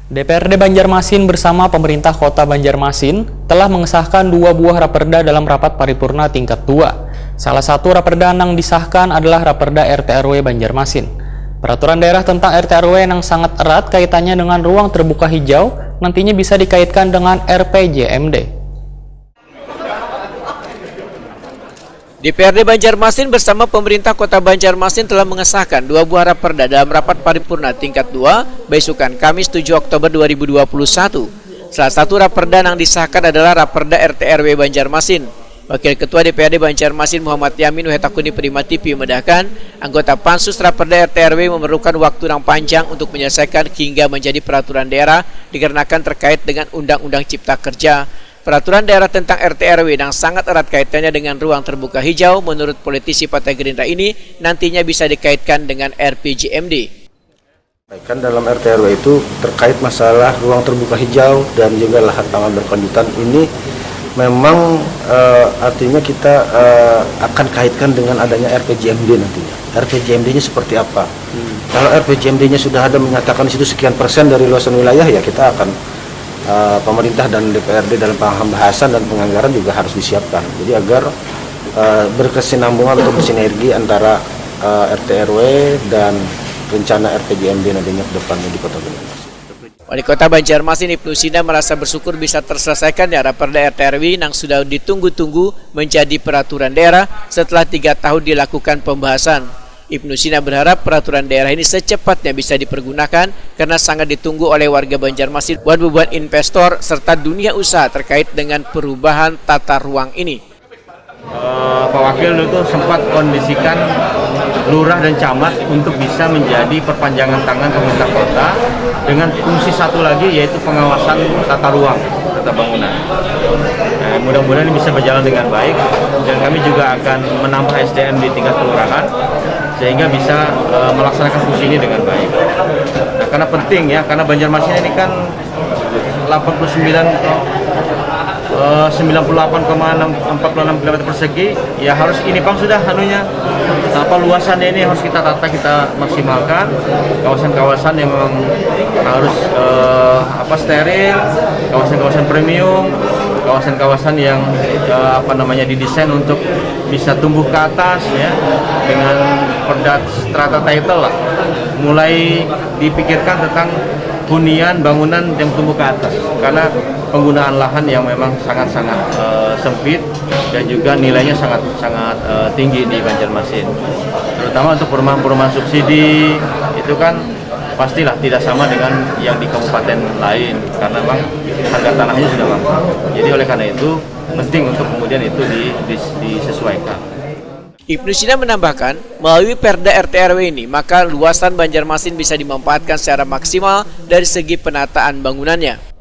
DPRD Banjarmasin bersama pemerintah Kota Banjarmasin telah mengesahkan 2 buah raperda dalam rapat paripurna tingkat 2. Salah satu raperda yang disahkan adalah raperda RT/RW Banjarmasin. Peraturan daerah tentang RT/RW yang sangat erat kaitannya dengan ruang terbuka hijau nantinya bisa dikaitkan dengan RPJMD. DPRD Banjarmasin bersama pemerintah Kota Banjarmasin telah mengesahkan 2 buah raperda dalam rapat paripurna tingkat 2 besukan Kamis 7 Oktober 2021. Salah satu raperda yang disahkan adalah raperda RT/RW Banjarmasin. Wakil Ketua DPRD Banjarmasin Muhammad Yamin Wetakuni Prima TV memedahkan anggota Pansus raperda RT/RW memerlukan waktu yang panjang untuk menyelesaikan hingga menjadi peraturan daerah dikarenakan terkait dengan Undang-Undang Cipta Kerja. Peraturan daerah tentang RT/RW yang sangat erat kaitannya dengan ruang terbuka hijau menurut politisi Partai Gerindra ini nantinya bisa dikaitkan dengan RPJMD. Kan dalam RT/RW itu terkait masalah ruang terbuka hijau dan juga lahan taman berkelanjutan ini memang artinya kita akan kaitkan dengan adanya RPJMD nantinya. RPJMD-nya seperti apa? Kalau RPJMD-nya sudah ada menyatakan situ sekian persen dari luasan wilayah, ya kita akan pemerintah dan DPRD dalam pembahasan dan penganggaran juga harus disiapkan. Jadi agar berkesinambungan atau bersinergi antara RT/RW dan rencana RPJMD nantinya ke depannya di Kota Banjarmasin. Wali Kota Banjarmasin Ibnu Sina merasa bersyukur bisa terselesaikan raperda RT/RW yang sudah ditunggu-tunggu menjadi peraturan daerah setelah 3 tahun dilakukan pembahasan. Ibnu Sina berharap peraturan daerah ini secepatnya bisa dipergunakan karena sangat ditunggu oleh warga Banjarmasin buat beban investor serta dunia usaha terkait dengan perubahan tata ruang ini. Pak Wakil itu sempat kondisikan lurah dan camat untuk bisa menjadi perpanjangan tangan pemerintah kota dengan fungsi satu lagi yaitu pengawasan tata ruang, tata bangunan. Mudah-mudahan ini bisa berjalan dengan baik dan kami juga akan menambah SDM di tingkat kelurahan sehingga bisa melaksanakan fungsi ini dengan baik. Nah, karena penting ya, karena Banjarmasin ini kan 98,46 km persegi, ya harus ini Bang sudah anunya luasannya ini harus kita tata, kita maksimalkan kawasan-kawasan yang memang harus steril, kawasan-kawasan premium, kawasan-kawasan yang didesain untuk bisa tumbuh ke atas ya dengan perda strata title lah. Mulai dipikirkan tentang hunian bangunan yang tumbuh ke atas karena penggunaan lahan yang memang sangat-sangat sempit dan juga nilainya sangat tinggi di Banjarmasin. Terutama untuk perumahan-perumahan subsidi itu kan pastilah tidak sama dengan yang di kabupaten lain karena memang harga tanahnya sudah mahal. Jadi oleh karena itu penting untuk kemudian itu disesuaikan. Ibnu Sina menambahkan, melalui Perda RT/RW ini, maka luasan Banjarmasin bisa dimanfaatkan secara maksimal dari segi penataan bangunannya.